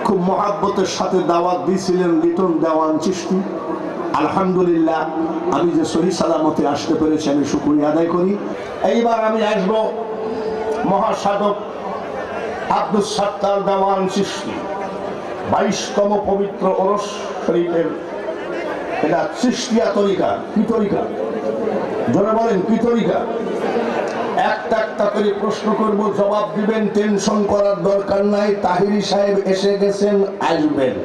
খুব মহাব্বতের সাথে দাওয়াত দিয়েছিলেন লিটন দেওয়ান চিশতি। আলহামদুলিল্লাহ আমি যে সহি সালামতে আসতে পেরেছি আমি শুকরিয়া আদায় করি। এইবার আমি আসব মহাসাধক আব্দুস সাত্তার দেওয়ান চিশতি 22তম পবিত্র ওরস শরীফের এটা চিশতিয়া তরিকা। কি তরিকা জোরে বলেন, কি তরিকা? একটা একটা করে প্রশ্ন করব, জবাব দিবেন, টেনশন করার দরকার নাই। তাহিরি সাহেব এসে গেছেন, আসবেন।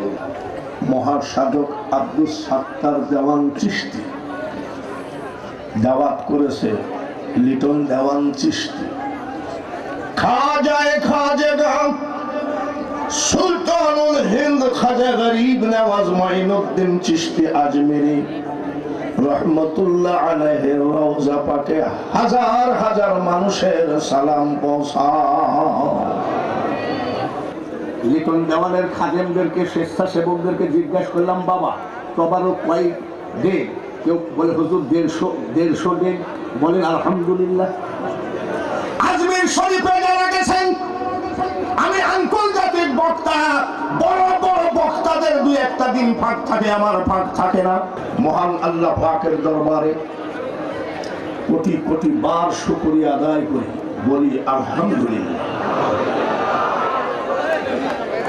মহাসাধক আব্দুস সাত্তার দেওয়ান চিশতি দাওয়াত করেছে লিটন দেওয়ান চিশতি, খাজায়ে খাজা সুলতানুল হিন্দ খাজা গরিব নওয়াজ মুঈনুদ্দিন চিশতি আজমেরি রহমতুল্লাহ আলাইহির রওজা পাকে হাজার হাজার মানুষের সালাম পৌঁছাও। লিটন দেওয়ানের খাদেমদেরকে স্বেচ্ছাসেবকদেরকে জিজ্ঞাসা করলাম, বাবা তবারক কয় ডে? কেউ বলে হুজুর 150 ডে। বলেন আলহামদুলিল্লাহ। আজমির শরীফে যারা গেছেন, আমি আন্তর্জাতিক বক্তা, বড় বড় বক্তাদের 2-1টা দিন ফাঁক থাকে, আমার ফাঁক থাকে না। মহান আল্লাহ পাকের দরবারে কোটি কোটি বার শুকরিয়া আদায় করি, বলি আলহামদুলিল্লাহ।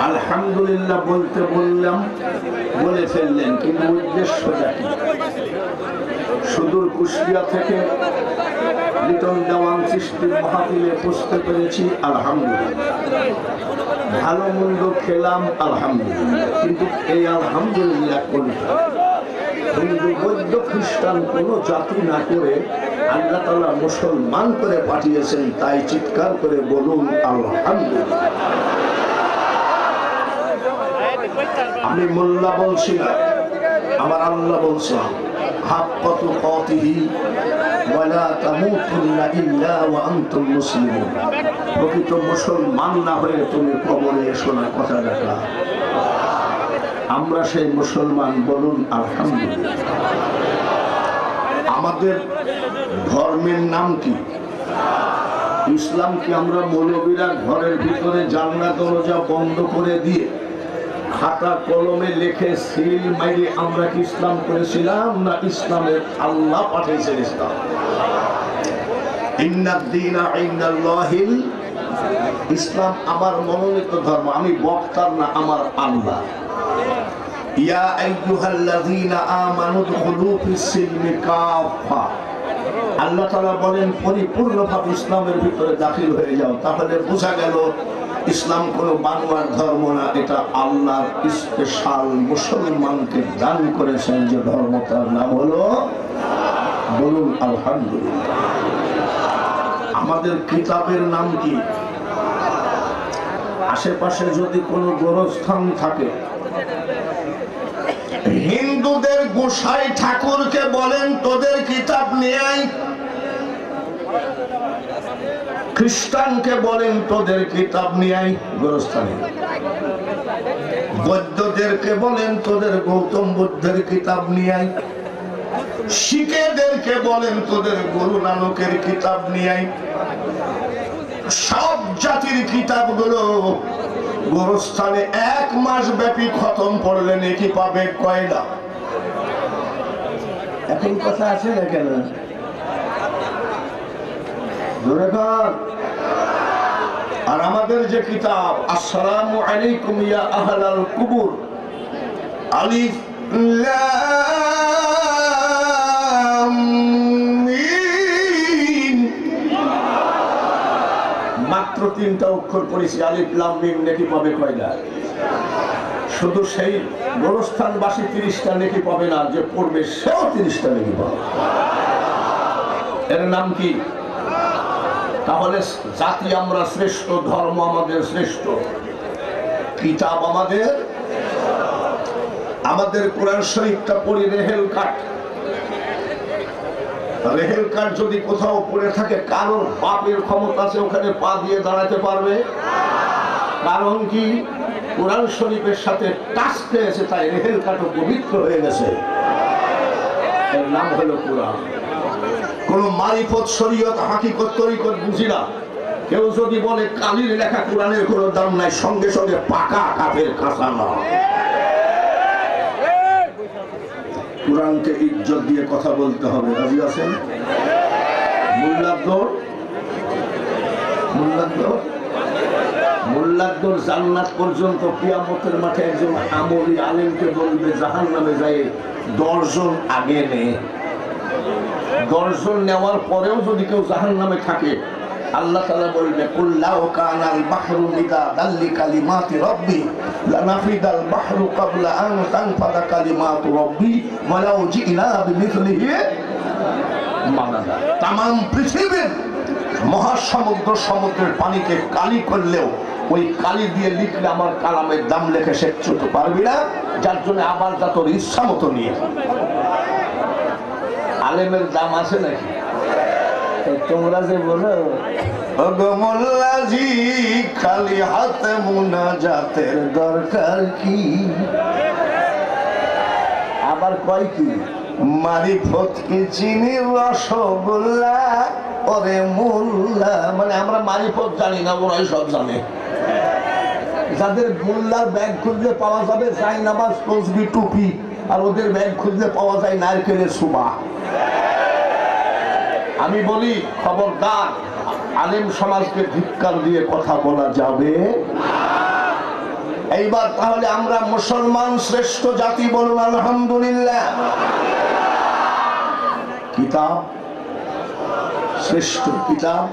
আলহামদুলিল্লাহ বলতে বললাম, বলে ফেললেন, কিন্তু উদ্দেশ্যটা কি? সুদূর কুষ্টিয়া থেকে লিটন দেওয়ান চিশতির মাহফিলে পৌঁছতে পেরেছি, আলহামদুলিল্লাহ। ভালো মন্দ খেলাম, আলহামদুলিল্লাহ। কিন্তু এই আলহামদুলিল্লাহ কোনটা? হিন্দু বৌদ্ধ খ্রিস্টান কোন জাতি না করে আল্লাহ তাআলা মুসলমান করে পাঠিয়েছেন, তাই চিৎকার করে বলুন আলহামদুলিল্লাহ। আমি মোল্লা বলছি না, আমার আল্লাহ বলছেন হাক্কা তুকাতিহি ওয়ালা তামুতুন্না ইল্লা ওয়া আনতুম মুসলিমুন। প্রকৃত মুসলমান না হয়ে তুমি কবরে এসো না, কথা রাখা। আমরা সেই মুসলমান, বলুন আলহামদুলিল্লাহ। আমাদের ধর্মের নাম কি? ইসলাম। কি আমরা মৌলবীরা ঘরের ভিতরে জানলা দরজা বন্ধ করে দিয়ে খাতা কলমে লিখে সিল মাইরে আমরা কি ইসলাম করেছিলাম? না ইসলামের আল্লাহ পাঠিয়েছেন ইসলাম। ইন্নাদ-দীনা ইনদাল্লাহিল ইসলাম আমার মনোনীত ধর্ম। আমি বক্তার না, আমার আল্লাহ। ইয়া আইয়ুহাল্লাযীনা আমানু দুখুলু ফিস-সিলমি কাফা। আল্লাহ তাআলা বলেন পরিপূর্ণভাবে ইসলামের ভিতরে দাখিল হয়ে যাও। তাহলে বোঝা গেল ইসলাম কোন বাংলার ধর্ম না, এটা আল্লাহর স্পেশাল মুসলমানকে দান করেছেন যে ধর্ম, তার নাম হলো, বলুন আলহামদুলিল্লাহ। আমাদের কিতাবের নাম কি? আশেপাশে যদি কোনো গোরস্থান থাকে, হিন্দুদের গোসাই ঠাকুরকে বলেন তোদের কিতাব নিয়ে আয়, খ্রিস্টানকে বলেন তোদের কিতাব নিয়ে আয় গোরস্থানে, বৌদ্ধদেরকে বলেন তোদের গৌতম বুদ্ধের কিতাব নিয়ে আয়, শিখেদেরকে বলেন তোদের গুরু নানকের কিতাব নিয়ে আয়। সব জাতির কিতাবগুলো গোরস্থানে 1 মাস ব্যাপী খতম পড়লে নেকি পাবে কয়লা? এখন কথা আছে না কেন? আর আমাদের যে কিতাব আসসালামু আলাইকুম ইয়া আহলাল কুবুর, আলিফ লাম মিম, মাত্র 3টা অক্ষর পড়েছি, আলিফ লাম মিম, নেকি পাবে কয়টা? শুধু সেই গোরস্থানবাসী 30টা নেকি পাবে না, যে পড়বে সেও 30টা নেকি পাবে। এর নাম কি? তাহলে জাতি আমরা শ্রেষ্ঠ, ধর্ম আমাদের শ্রেষ্ঠ, কিতাব আমাদের। আমাদের কোরআন শরীফটা পড়ি রেহেল কাঠ। রেহেল কাঠ যদি কোথাও পড়ে থাকে, কারোর বাপের ক্ষমতা আছে ওখানে পা দিয়ে দাঁড়াতে পারবে? কারণ কি? কোরআন শরীফের সাথে টাচ পেয়েছে, তাই রেহেল কাঠও পবিত্র হয়ে গেছে। এর নাম হলো কোরআন। কোন মারিফত শরীয়ত হাকিকত তরিকত বুঝি না, কেউ যদি বলে কালির লেখা কোরআনের কোনো দাম নাই, সঙ্গে সঙ্গে পাকা কাফের কাঁচা না। কোরআনকে ইজ্জত দিয়ে কথা বলতে হবে। রাজি আছেন? মোল্লাদ্দর জান্নাত পর্যন্ত কিয়ামতের মাঠে একজন আমলি আলেমকে বলবে জাহান্নামে যায় 10 জন আগে নে। 10 জন নেওয়ার পরেও যদি কেউ জাহান্নামে থাকে, আল্লাহ তাআলা বলবে কুল্লাউ কানাল বাহরু মিদাদাল লিকালিমাতি রাব্বি লানাফিদাল বাহরু ক্বাবলা আন তানফাদা কালিমাতু রাব্বি ওয়ালাউ জিনা বিমিথলিহি মাদাদা। तमाम পৃথিবীর মহাসমুদ্র সমুদ্রের পানিকে কালি করলেও ওই কালি দিয়ে লিখলে আমার কালামের দাম লেখে শেষ করতে পারবি না, যার জন্য আবার যা তোর ইচ্ছা মতো নিয়ে। আলেমের দাম আছে নাকি? তোমরা যে বলো মোল্লাজি খালি হাতে মুনাজাতের দরকার কি, আবার কয় কি মারিফত কি চিনি রসগোল্লা ওরে মোল্লা। মানে আমরা মারিফত জানি না, ওরাই সব জানে। যাদের মোল্লার ব্যাগ খুঁজলে পাওয়া যাবে যাই নামাজ তসবি টুপি, আর ওদের ব্যাগ খুঁজলে পাওয়া যায় নারকেলের সুবা। আমি বলি খবরদার, আলেম সমাজকে ধিক্কার দিয়ে কথা বলা যাবে। এইবার তাহলে আমরা মুসলমান শ্রেষ্ঠ জাতি বলুন আলহামদুলিল্লাহ। কিতাব শ্রেষ্ঠ, কিতাব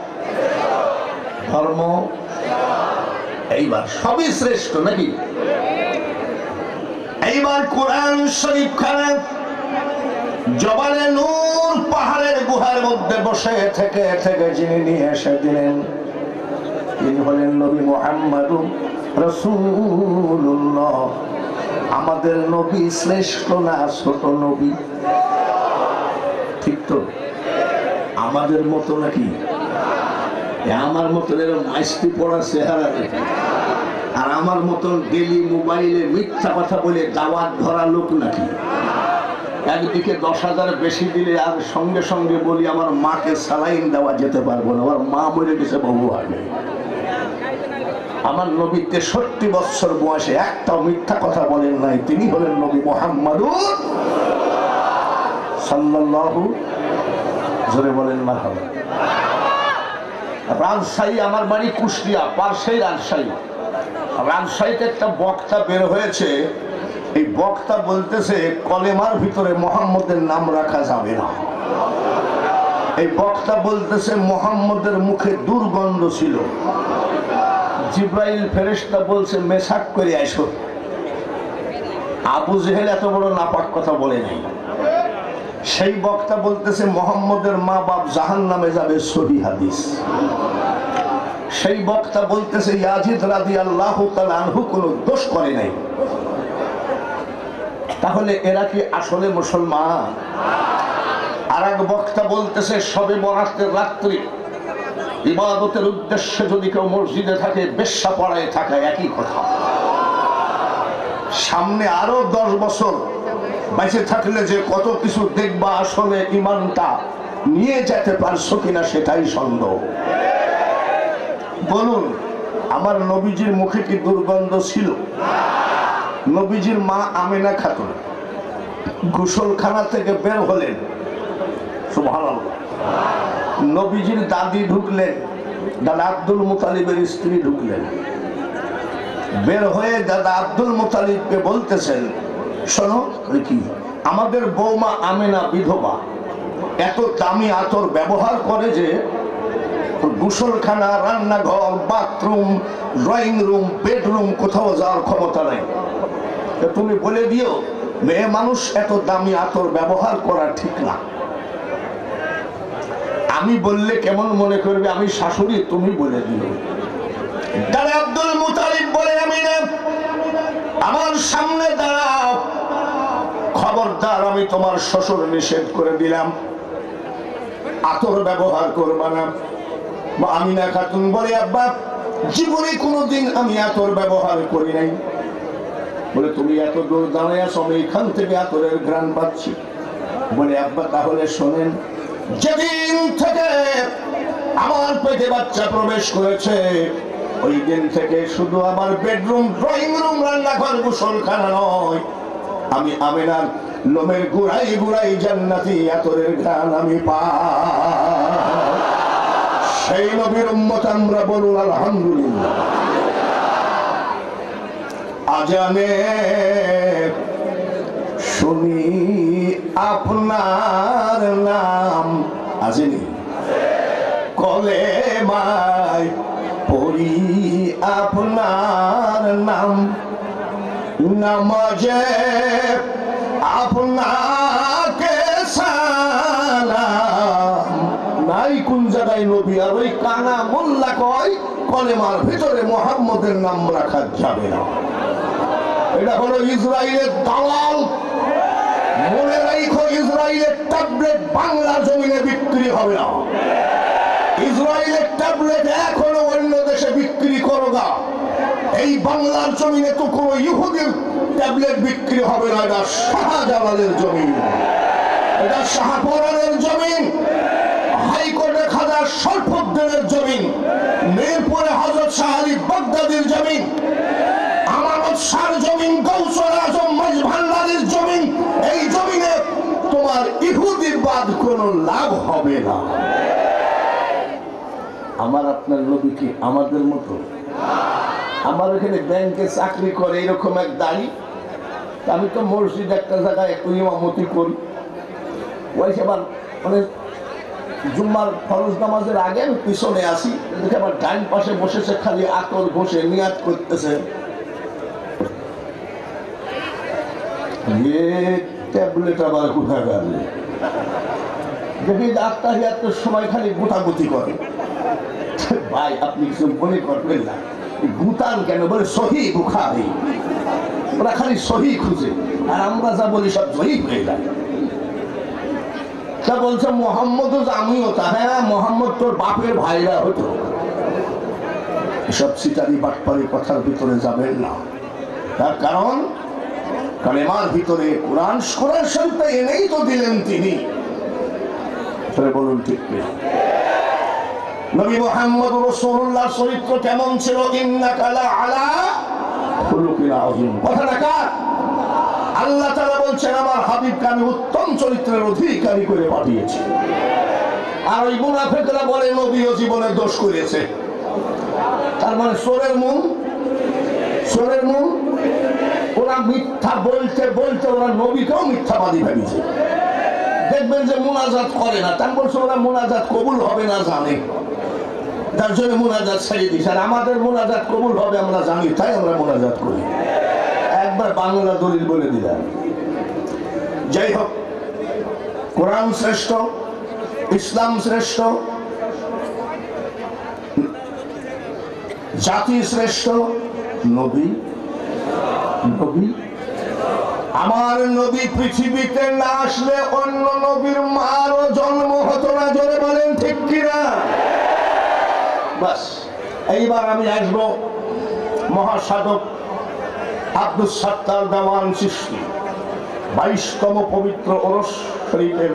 ধর্ম এইবার সবই শ্রেষ্ঠ নাকি? এইবার কোরআন শরীফ খানে জবালে নূর পাহাড়ের গুহার মধ্যে বসে থেকে থেকে যিনি নিয়ে এসে দিলেন, তিনি হলেন নবী মুহাম্মদুর রাসূলুল্লাহ। আমাদের নবী শ্রেষ্ঠ না ছোট নবী? ঠিক তো? আমাদের মতো নাকি? আমার মতন এরকম মাইস্তি পড়ার চেহারা দেখি, আর আমার মতন ডেলি মোবাইলে মিথ্যা কথা বলে দাওয়াত ধরা লোক নাকি? একদিকে 10,000 বেশি দিলে আর সঙ্গে সঙ্গে বলি আমার মাকে সালাইন দেওয়া যেতে পারবো না, আমার মা মরে গেছে বহু আগে। আমার নবী 63 বছর বয়সে একটাও মিথ্যা কথা বলেন নাই। তিনি হলেন নবী মুহাম্মদুর সাল্লাল্লাহু, জোরে বলেন মারহাবা। রাজশাহী, আমার বাড়ি কুষ্টিয়া, পাশেই রাজশাহী। রাজশাহীতে একটা বক্তা বের হয়েছে, এই বক্তা বলতেছে কলেমার ভিতরে মুহাম্মদের নাম রাখা যাবে না। এই বক্তা বলতেছে মুহাম্মদের মুখে দুর্গন্ধ ছিল। জিব্রাইল ফেরেশতা বলছে মেসাক করে আইসো। আবু জেহেল এত বড় নাপাক কথা বলে নাই। সেই বক্তা বলতেছে মুহাম্মদের মা বাপ জাহান্নামে যাবে, সহিহ হাদিস। সেই বক্তা বলতেছে ইয়াজিদ রাদিয়াল্লাহু তাআলা আনহু কোনো দোষ করে নাই। তাহলে এরা কি আসলে মুসলমান? আর এক বক্তা বলতেছে শবে বরাতের রাত্রি ইবাদতের উদ্দেশ্যে যদি কেউ মসজিদে থাকে বেশ্যা পড়ায় থাকা একই কথা। সামনে আরো 10 বছর বেঁচে থাকলে যে কত কিছু দেখবা, আসলে ইমানটা নিয়ে যেতে পারছো কিনা সেটাই সন্দেহ। বলুন, আমার নবীজির মুখে কি দুর্গন্ধ ছিল? নবীজির মা আমিনা খাতুন গোসলখানা থেকে বের হলেন, সুবহানাল্লাহ। নবীজির দাদি ঢুকলেন, দাদা আব্দুল মুতালিবের স্ত্রী ঢুকলেন। বের হয়ে দাদা আব্দুল মুতালিবকে বলতেছেন, শোনো কি আমাদের বৌমা আমিনা বিধবা, এত দামি আতর ব্যবহার করে যে গোসলখানা, রান্নাঘর, বাথরুম, ড্রয়িং রুম, বেডরুম কোথাও যাওয়ার ক্ষমতা নাই। তুমি বলে দিও মেয়ে মানুষ এত দামি আতর ব্যবহার করা ঠিক না। আমি বললে কেমন মনে করবে আমি শাশুড়ি, তুমি বলে দিও। দাদা আব্দুল মুতালিব বলে আমিনা আমার সামনে দাঁড়াও, খবরদার আমি তোমার শ্বশুর নিষেধ করে দিলাম, আতর ব্যবহার করবা না। আমিনা খাতুন বলে আব্বা জীবনে কোনোদিন আমি আতর ব্যবহার করি নাই। বলে তুমি এত দূর দাঁড়ায় আছো, আমি এখান থেকে আতরের ঘ্রাণ পাচ্ছি। বলে আব্বা তাহলে শোনেন, যেদিন থেকে আমার পেটে বাচ্চা প্রবেশ করেছে, ওই দিন থেকে শুধু আমার বেডরুম, ড্রয়িং রুম, রান্নাঘর, গোসলখানা নয়, আমি আমিনার লোমের গুড়াই গুড়াই জান্নাতি আতরের ঘ্রাণ আমি পাই। সেই নবীর উম্মত আমরা, বলুন আলহামদুলিল্লাহ। আজানে শুনি আপনার নাম, আসেনি? কলেমায় পড়ি আপনার নাম, নামাজে আপনাকে সালাম। নাই কোন জায়গায় নবী আর ওই কানা মোল্লা কয় কলেমার ভিতরে মুহাম্মদের নাম রাখা যাবে না। এটা হলো ইসরায়েলের দালাল। মনে রাখো, ইসরায়েলের ট্যাবলেট বাংলা জমিনে বিক্রি হবে না। ইসরায়েলের ট্যাবলেট এখনো অন্য দেশে বিক্রি করো না, এই বাংলার জমিনে তো কোনো ইহুদির ট্যাবলেট বিক্রি হবে না। এটা শাহজালালের জমিন, এটা শাহপরানের জমিন, হাইকোর্টে খাজা শরফুদ্দিনের জমিন, মিরপুরে হযরত শাহ আলী বাগদাদীর জমিন, আমানত শাহর জমিন, গৌসুল আজম মাঝভান্ডারীর জমিন। এই জমিনে তোমার ইহুদির বাদ কোনো লাভ হবে না। আমার আপনার নবী কি আমাদের মতো? আমার এখানে ব্যাংকে চাকরি করে এরকম এক দাঁড়ি, আমি তো মসজিদ একটা জায়গায় একটু ইমামতি করি, ওই আবার মানে জুম্মার ফরজ নামাজের আগে আমি পিছনে আসি, দেখে আবার ডাইন পাশে বসেছে খালি আতর বসে নিয়াত করতেছে। ট্যাবলেট আবার কোথায় গেল দেখি, আত্মাহিয়াতের সময় খালি গুটাগুটি করে। ভাই আপনি কিছু মনে করবেন না, গুতান কেন বলে সহি বুখারী, ওরা খালি সহি খুঁজে, আর আমরা যা বলি সব সহি হয়ে যায়। তা বলছে মোহাম্মদ, আমিও তা, হ্যাঁ মোহাম্মদ তোর বাপের ভাইরা হতো। এসব সিটারি বাটপারি কথার ভিতরে যাবেন না, তার কারণ কালেমার ভিতরে কোরআন শরীফটা এনেই তো দিলেন তিনি। বলুন ঠিক নেই? নবী মুহাম্মদ রাসূলুল্লাহর চরিত্র কেমন ছিল? ইন্নাকা লাআলা খুলুকিন আযীম। কথাটা কার? আল্লাহ তাআলা বলছেন আমার হাবিবকে আমি উত্তম চরিত্রের অধিকারী করে পাঠিয়েছি। আর ওই মুনাফিকরা বলে নবীও জীবনে দোষ করেছে। তার মানে চোরের মুখ, চোরের মুখ। ওরা মিথ্যা বলতে বলতে ওরা নবীকেও মিথ্যাবাদী ভেবেছে। দেখবেন যে মুনাজাত করে না, তার বলছে ওরা মুনাজাত কবুল হবে না জানে, তার জন্য মুনাজাত ছেড়ে দিস। আর আমাদের মুনাজাত কবুল হবে আমরা জানি, তাই আমরা মুনাজাত করি। একবার বাংলা দলিল বলে দিলাম। যাই হোক, কোরআন শ্রেষ্ঠ, ইসলাম শ্রেষ্ঠ, জাতি শ্রেষ্ঠ, নবী নবী। আমার নবী পৃথিবীতে না আসলে অন্য নবীর মারও জন্ম হতো না। জোরে বলেন ঠিক কিনা? বাস এইবার আমি আসবো মহাসাধক আব্দুস সাত্তার দেওয়ান চিশতি, 22তম পবিত্র ওরস শরীফের,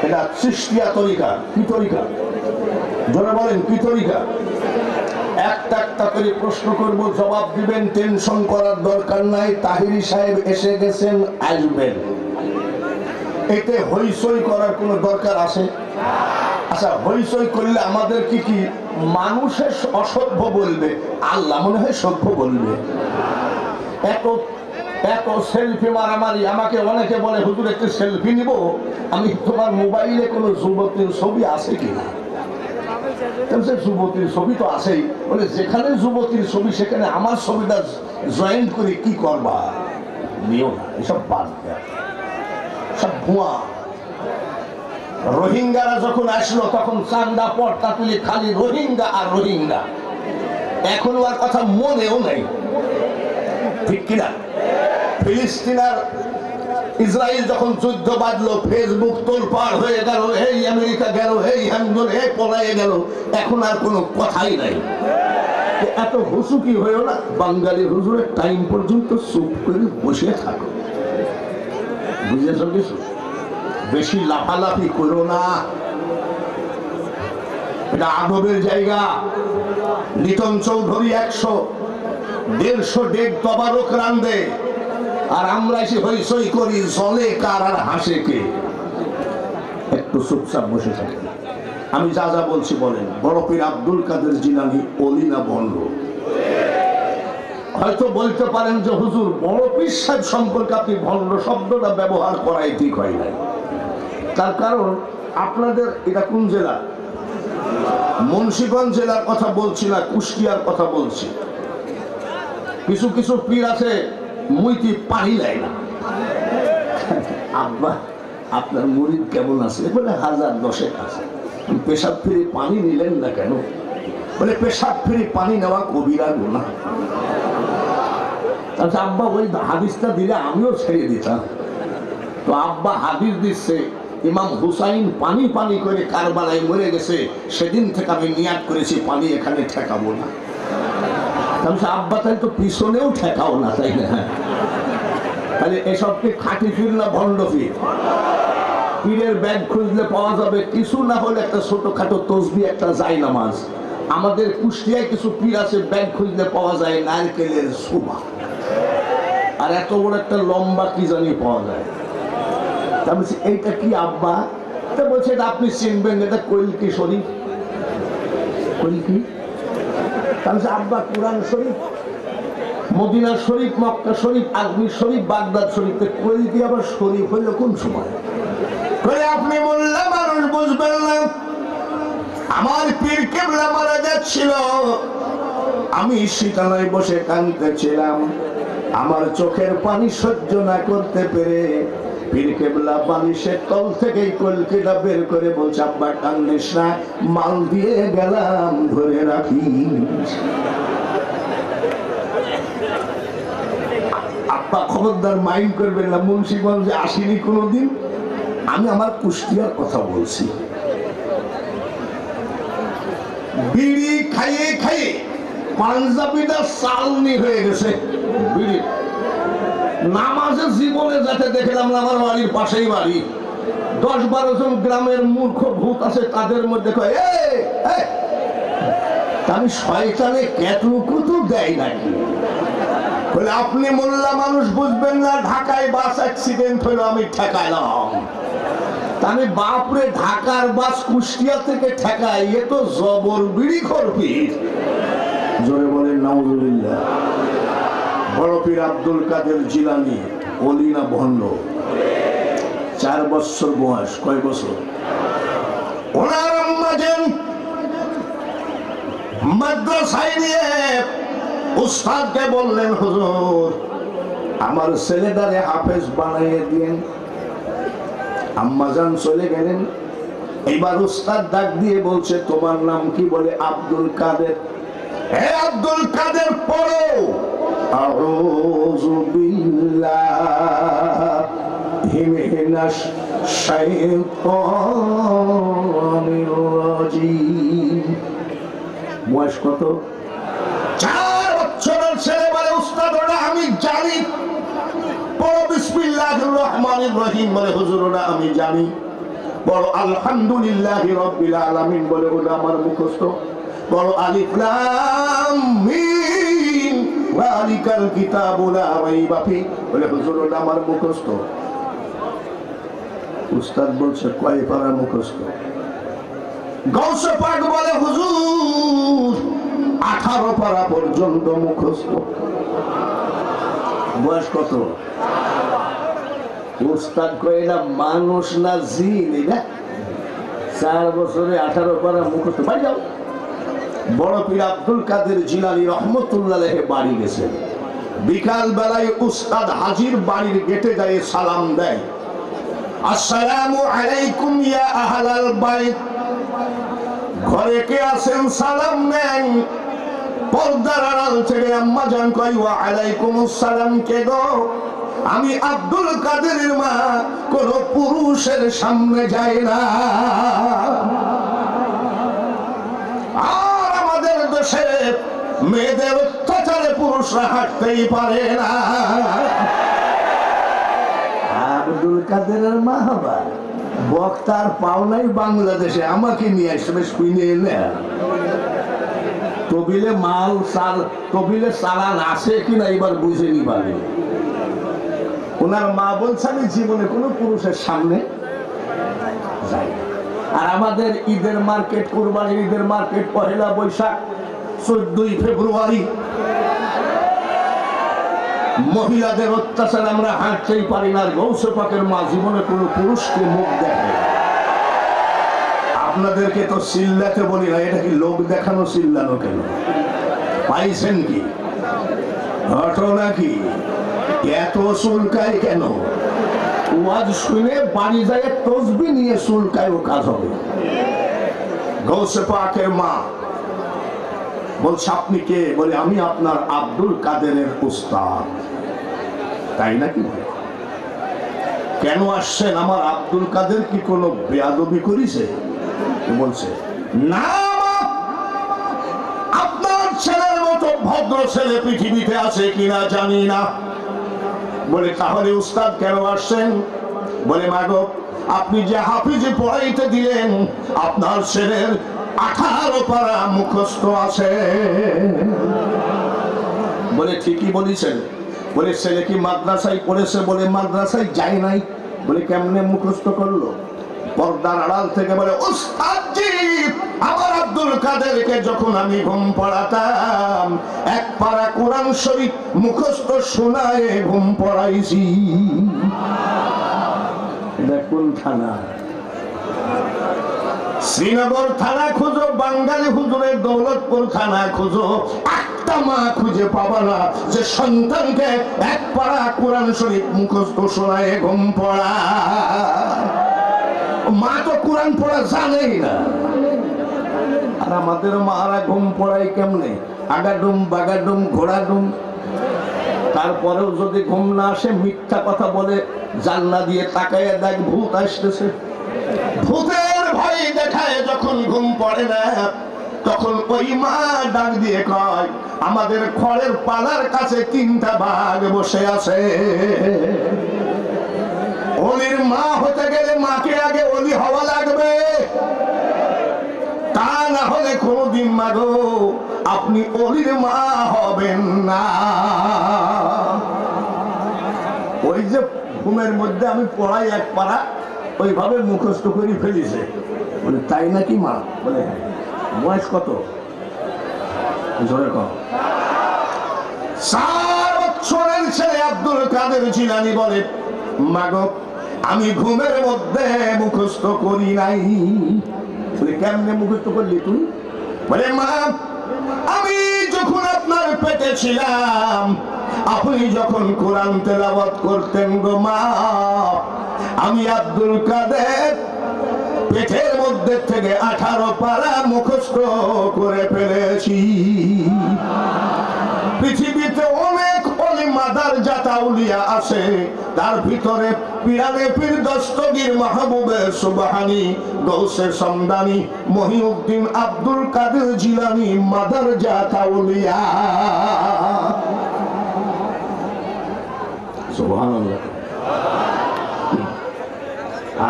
এটা চিশতিয়া তরিকা। কি তরিকা? জোরে বলেন কি তরিকা? একটা একটা করে প্রশ্ন করব, জবাব দিবেন, টেনশন করার দরকার নাই। তাহিরি সাহেব এসে গেছেন, আসবেন, এতে হইচই করার কোনো দরকার আছে? আচ্ছা, হইচই করলে আমাদের কি কি মানুষের অসভ্য বলবে, আল্লাহ মনে হয় সভ্য বলবে। এত এত সেলফি মারামারি। আমাকে অনেকে বলে হুজুর একটু সেলফি নিব, আমি তোমার মোবাইলে কোনো যুবতীর ছবি আছে কিনা? যুবতীর ছবি তো আছেই, বলে যেখানে যুবতীর ছবি সেখানে আমার ছবিটা জয়েন্ট করে কি করবা? নিও না, এসব বাদ দেয়, সব ভুয়া। রোহিঙ্গারা যখন আসলো তখন চান্দা পর্দা তুলে খালি রোহিঙ্গা আর রোহিঙ্গা, এখনো আর কথা মনেও নেই, ঠিক কিনা? ফিলিস্তিন আর ইসরায়েল যখন যুদ্ধ বাঁধলো, ফেসবুক তোলপাড় হয়ে গেল, এই আমেরিকা গেল, এই হ্যান্ডল, এই পলায়ে গেল, এখন আর কোনো কথাই নাই। এত হুসুকি হয়েও না, বাঙালি হুজুরের টাইম পর্যন্ত চুপ করে বসে থাকো, বুঝেছ কিছু? বেশি লাফালাফি করো না। এটা আদবের জায়গা। লিটন চৌধুরী 100-150 ডেক তবারক রান্ধে, আর আমরা এসে হইচই করি, জলে কার আর হাসে কে। একটু চুপচাপ বসে থাকি। আমি যা যা বলছি বলেন, বড় পীর আব্দুল কাদের জিলানী ওলি না ভণ্ড? হয়তো বলতে পারেন যে হুজুর বড় পীর সাহেব সম্পর্কে আপনি ভণ্ড শব্দটা ব্যবহার করাই ঠিক হয় নাই। তার কারণ আপনাদের এটা কোন জেলা? মুন্সিগঞ্জ জেলার কথা বলছি না, কুষ্টিয়ার কথা বলছি। কিছু কিছু পীর আছে মুইতি পানি দেয় না। আব্বা আপনার মুরিদ কেমন আছে? বলে 1000-10 আছে। পেশাব ফিরে পানি নিলেন না কেন? বলে পেশাব ফিরে পানি নেওয়া কবিরা গুনাহ। আচ্ছা আব্বা ওই হাদিসটা দিলে আমিও ছেড়ে দিতাম। তো আব্বা হাদিস দিচ্ছে ইমাম হুসাইন পানি পানি করে কারবালায় মরে গেছে, সেদিন থেকে আমি নিয়াত করেছি পানি এখানে ঠেকাবো না। আব্বা তাই তো পিছনেও ঠেকাও না, তাই না? তাহলে এসবকে খাঁটি পীর না ভণ্ড পীর? পীরের ব্যাগ খুঁজলে পাওয়া যাবে কিছু না হলে একটা ছোটখাটো তসবিহ, একটা জায়নামাজ। আমাদের কুষ্টিয়ায় কিছু পীর আছে ব্যাগ খুঁজলে পাওয়া যায় নারকেলের সুমা, আর এত বড় একটা লম্বা কি জানি পাওয়া যায়। তা বলছি এইটা কি আব্বা? তা বলছে এটা আপনি চিনবেন, এটা কলকি শরীফ। কলকি? তাহলে আব্বা কোরআন শরীফ, মদিনা শরীফ, মক্কা শরীফ, আজমির শরীফ, বাগদাদ শরীফ, কলকি আবার শরীফ হইল কোন সময়? আপনি মোল্লা মানুষ বুঝবেন না। আমার পীর কেবলা মারা যাচ্ছিল, আমি শীতলায় বসে কাঁদতেছিলাম। আমার চোখের পানি সহ্য না করতে পেরে পীর কেবলা বালিশের তল থেকে কলকিটা বের করে বলছে আব্বা কান্দিস না, মাল দিয়ে গেলাম ধরে রাখিস। আব্বা খবরদার মাইন্ড করবেন না, মুন্সিগঞ্জে আসিনি কোনোদিন, আমি আমার কুষ্টিয়ার কথা বলছি। বিড়ি খাইয়ে খাইয়ে পাঞ্জাবিটা চালনি হয়ে গেছে। বিড়ি নামাজের জীবনে যাতে দেখলাম না, আমার বাড়ির পাশেই বাড়ি, 10-12 জন গ্রামের মূর্খ ভূত আছে, তাদের মধ্যে আমি শয়তানে কেতু দেয় নাকি? বলে আপনি মোল্লা মানুষ বুঝবেন না, ঢাকায় বাস অ্যাক্সিডেন্ট হলো আমি ঠেকাইলাম। আমি বাপরে ঢাকার বাস কুষ্টিয়া থেকে ঠেকাই, এ তো জবর বিড়ি খরপি। জোরে বলেন নাউজুবিল্লাহ। বড় পীর আব্দুল কাদের জিলানী ওলি না ভণ্ড? 4 বছর বয়স। কয় বছর? ওনার আম্মা যান মাদ্রাসায় নিয়ে উস্তাদকে বললেন হুজুর আমার ছেলেটারে হাফেজ বানাইয়ে দিয়েন। আম্মাজান চলে গেলেন। এবার উস্তাদ ডাক দিয়ে বলছে তোমার নাম কি? বলে আব্দুল কাদের। হে আব্দুল কাদের পড়ো আউযু বিল্লাহি মিনাশ শাইতানির রাজিম। বয়স কত? 4 বছরের ছেলে। বলে উস্তাদ ওটা আমি জানি। বড় বিসমিল্লাহির রহমানির রহিম বলে হুজুর ওটা আমি জানি। বড় আলহামদুলিল্লাহি রাব্বিল আলামিন বলে ওটা আমার মুখস্থ। বড় আলিফ লাম মিম যালিকাল কিতাবু লা রাইবা ফি বলে হুজুর ওটা আমার মুখস্থ। উস্তাদ বলছে কয় পারা মুখস্থ? গৌসে পাক বলে হুজুর 18 পারা পর্যন্ত মুখস্থ। বয়স কত? উস্তাদ কয় এটা মানুষ না জিন? এটা 4 বছরে 18 পারা মুখস্থ। ভাই যাও। বড় পীর আব্দুল কাদের জিলানী রহমতুল্লাহ আলাইহি বাড়ি গেছেন। বিকাল বেলায় উস্তাদ হাজির বাড়ির গেটে যায় সালাম দেয়, আসসালামু আলাইকুম ইয়া আহলাল বাইত। ঘরে কে আছেন সালাম নেন। পর্দার আড়াল থেকে আম্মা জান কয় ওয়া আলাইকুমুস সালাম। কে গো? আমি আব্দুল কাদেরের মা, কোন পুরুষের সামনে যায় না। আর আমাদের দেশে মেয়েদের অত্যাচারে পুরুষরা হাঁটতেই পারে না। আব্দুল কাদেরের মা হবা বক্তার পাও নাই বাংলাদেশে, আমাকে নিয়ে আসবে শুনে এনে তবিলে মাল সাল তবিলে চালান আছে কিনা এবার বুঝে নি পারবে। ওনার মা বলছে আমি জীবনে কোনো পুরুষের সামনে যাই। আর আমাদের ঈদের মার্কেট, কুরবানির ঈদের মার্কেট পহেলা বৈশাখ, 14ই ফেব্রুয়ারি, মহিলাদের অত্যাচার আমরা হাঁটতেই পারি না। গৌসে পাকের মা জীবনে কোনো পুরুষকে মুখ দেখে। আপনাদেরকে তো চিল্লাতে বলি না, এটা কি লোক দেখানো চিল্লানো কেন? পাইছেন কি ঘটনা? কি এত চুলকায় কেন? ওয়াজ শুনে বাড়ি যায় তসবি নিয়ে চুলকায়, ও কাজ হবে। গৌসে পাকের মা বলছে আপনি কে? বলে আমি আপনার আব্দুল কাদেরের উস্তাদ। তাই নাকি? কেন আসছেন? আমার আব্দুল কাদের কি কোনো বেয়াদবি করেছে? বলছে না, আপনার ছেলের মতো ভদ্র ছেলে পৃথিবীতে আছে কিনা জানি না। বলে তাহলে উস্তাদ কেন আসছেন? বলে মাগো, আপনি যে হাফিজে পড়াইতে দিলেন, আপনার ছেলের 18 পারা মুখস্থ আছে। বলে ঠিকই বলেছেন। বলে ছেলে কি মাদ্রাসায় পড়েছে? বলে মাদ্রাসায় যায় নাই। বলে কেমনে মুখস্থ করলো? পর্দার আড়াল থেকে বলে উস্তাদজি, আমার আব্দুল কাদেরকে যখন আমি ঘুম পড়াতাম, 1 পারা কোরআন শরীফ মুখস্থ শোনায় ঘুম পড়াইছি। এটা কোন থানা? শ্রীনগর থানা খুঁজো, বাঙালি হুজুরের দৌলতপুর থানা খুঁজো, একটা মা খুঁজে পাবা না যে সন্তানকে 1 পারা কোরআন শরীফ মুখস্থ শোনায় ঘুম পড়া। মা তো কোরআন পড়া জানেই না। আর আমাদের মারা ঘুম পড়াই কেমনে? আগাডুম বাগাডুম ঘোড়াডুম। তারপরেও যদি ঘুম না আসে, মিথ্যা কথা বলে, জানলা দিয়ে তাকায় দেখ ভূত আসতেছে। ভূতের ভয় দেখায় যখন ঘুম পড়ে না, তখন ওই মা ডাক দিয়ে কয়, আমাদের খড়ের পালার কাছে 3টা বাঘ বসে আছে। অলির মা হতে গেলে মাকে আগে অলি হওয়া লাগবে, তা না হলে কোনদিন মাগো আপনি অলির মা হবেন না। ওই যে ঘুমের মধ্যে আমি পড়াই 1 পারা, ওইভাবে মুখস্থ করে ফেলিছে। বলে তাই নাকি মা? বলে বয়স কত? জোরে কর। 4 বছরের ছেলে আব্দুল কাদের জিলানী বলে, মাগো আমি ঘুমের মধ্যে মুখস্থ করি নাই। বলে কেমনে মুখস্থ করলি তুই? বলে মা, আমি যখন আপনার পেটে ছিলাম, আপনি যখন কোরআন তেলাওয়াত করতেন গো মা, আমি আব্দুল কাদের পেটের মধ্যে থেকে 18 পারা মুখস্থ করে ফেলেছি। পৃথিবীতে অনেক অলি মাদার জাত আউলিয়া আছে, তার ভিতরে পিরানে পীর দস্তগীর মাহবুবে সুবহানী, গৌসে সমদানি, মহিউদ্দিন আব্দুল কাদের জিলানী মাদার জাত আউলিয়া। সুবহানাল্লাহ।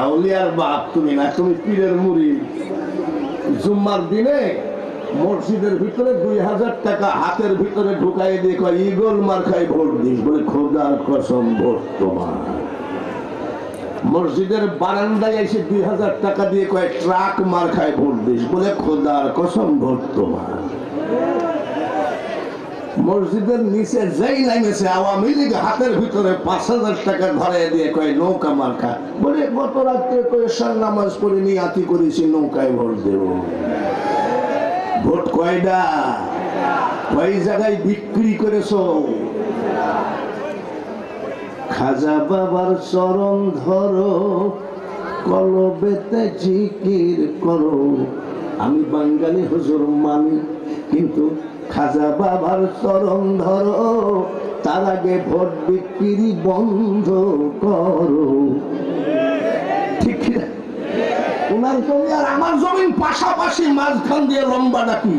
আউলিয়ার বাপ তুমি না, তুমি পীরের মুরিদ। জুম্মার দিনে মসজিদের ভিতরে 2000 টাকা হাতের ভিতরে ঢুকাই দিয়ে কয় ইগল মার্কায় ভোট দিস। বলে খোদার কসম ভোট তোমার। মসজিদের বারান্দায় এসে 2000 টাকা দিয়ে কয় ট্রাক মার্কায় ভোট দিস। বলে খোদার কসম ভোট তোমার। মসজিদের নিচে যেই নামেছে আওয়ামী লীগ হাতের ভিতরে 5000 টাকা ধরে দিয়ে কয় নৌকা মার্কা। বলে গত রাত্রে কয় নামাজ পড়ে নিয়াতি করেছি নৌকায় ভোট দেব। ভোট কয়টা? কয় জায়গায় বিক্রি করেছো? খাজা বাবার চরণ ধরো, কলবেতে জিকির করো। আমি বাঙালি হুজুর মানি, কিন্তু খাজা বাবার চরণ ধরো, তার আগে ভোট বিক্রি বন্ধ করো। ঠিক না? ওনার জমি আর আমার জমিন পাশাপাশি, মাঝখান দিয়ে লম্বা নাকি?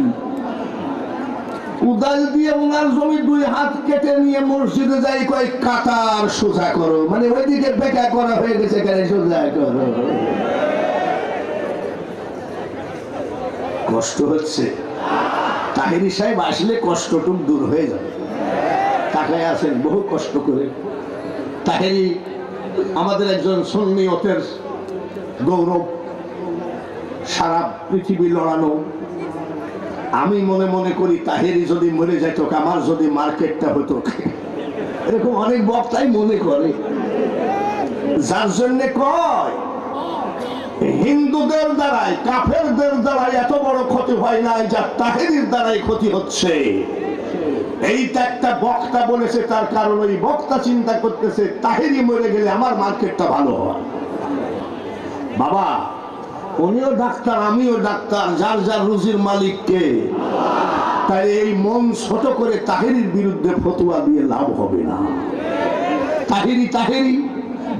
উদাল দিয়ে ওনার জমি 2 হাত কেটে নিয়ে মসজিদে যাই কয় কাতার সোজা করো, মানে ওইদিকে বেকা করা হয়ে গেছে, কেন সোজা করো। কষ্ট হচ্ছে। তাহেরি সাহেব আসলে কষ্টটুক দূর হয়ে যাবে। তাকায় আছেন বহু কষ্ট করে। তাহেরি আমাদের একজন সুন্নিয়তের গৌরব, সারা পৃথিবী লড়ানো। আমি মনে মনে করি তাহেরি যদি মরে যেত, আমার যদি মার্কেটটা হতো, এরকম অনেক বক্তাই মনে করে। যার জন্য কয় হিন্দুদের দ্বারাই কাফেরদের দ্বারাই এত বড় ক্ষতি হয় নাই, যা তাহেরির দ্বারাই ক্ষতি হচ্ছে। এইটা একটা বক্তা বলেছে, তার কারণ ওই বক্তা চিন্তা করতেছে তাহেরি মরে গেলে আমার মার্কেটটা ভালো হয়। বাবা, উনিও ডাক্তার, আমিও ডাক্তার, যার যার রুজির মালিককে। তাই এই মন ছোট করে তাহেরির বিরুদ্ধে ফতোয়া দিয়ে লাভ হবে না। তাহেরি তাহেরি,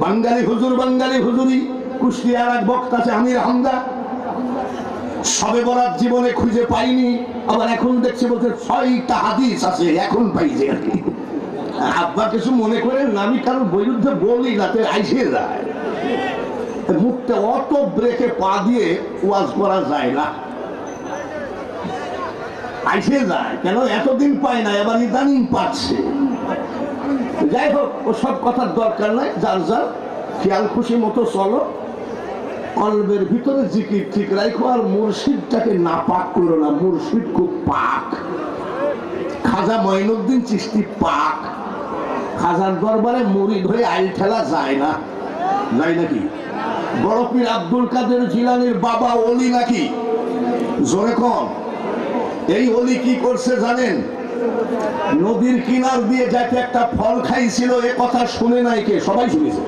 বাঙালি হুজুর বাঙালি হুজুরি। কুষ্টিয়ার এক বক্তা আছে আমির হামদা, সবে বরাত জীবনে খুঁজে পাইনি, আবার এখন দেখছি বলছে 6টা হাদিস আছে, এখন পাইছে আর কি। আব্বা কিছু মনে করেন না, আমি কারোর বিরুদ্ধে বলি রাতে আইসে যায়। মুখটা অত ব্রেকে পা দিয়ে ওয়াজ করা যায় না, আইসে যায়। কেন এতদিন পায় না, এবার ইদানিং পাচ্ছে। যাই হোক, ওসব কথার দরকার নাই, যার যার খেয়াল খুশি মতো চলো। কলবের ভিতরে জিকির ঠিক রাখো, আর মুর্শিদটাকে নাপাক করো না। মুর্শিদ খুব পাক। খাজা মঈনুদ্দিন চিশতি পাক। খাজার দরবারে মুরিদ হয়ে আইল ঠেলা যায় না, যায় নাকি? বড় পীর আব্দুল কাদের জিলানীর বাবা ওলি নাকি? জোরে কম। এই ওলি কি করছে জানেন? নদীর কিনার দিয়ে যাতে একটা ফল খাইছিল, এ কথা শুনে নাই কে? সবাই শুনেছে।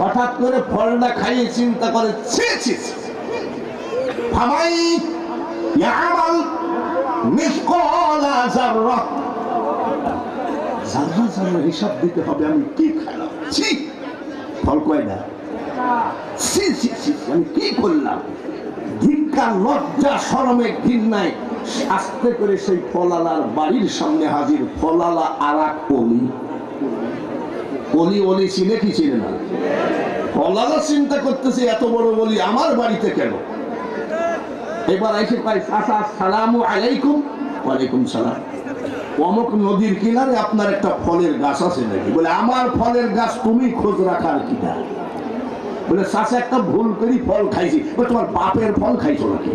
হঠাৎ করে ফলটা খাইয়ে চিন্তা করে, হিসাব দিতে হবে, আমি কি খাইলাম, ফল কয়টা, আমি কি করলাম। ধিক্কার, লজ্জা, শরমে ঘৃণায় আস্তে করে সেই ফলালার বাড়ির সামনে হাজির। ফলালা আর এক অলি। অলি অলি চিনে কি চিনে না? ফলালা চিন্তা করতেছে এত বড় বলি আমার বাড়িতে কেন? এবার এসে পাই, চাচা আসসালামু আলাইকুম। ওয়ালাইকুম সালাম। অমুক নদীর কিনারে আপনার একটা ফলের গাছ আছে নাকি? বলে আমার ফলের গাছ তুমি খোঁজ রাখার কিনা? বলে চাচা একটা ভুল করি ফল খাইছি। তোমার বাপের ফল খাইছো নাকি?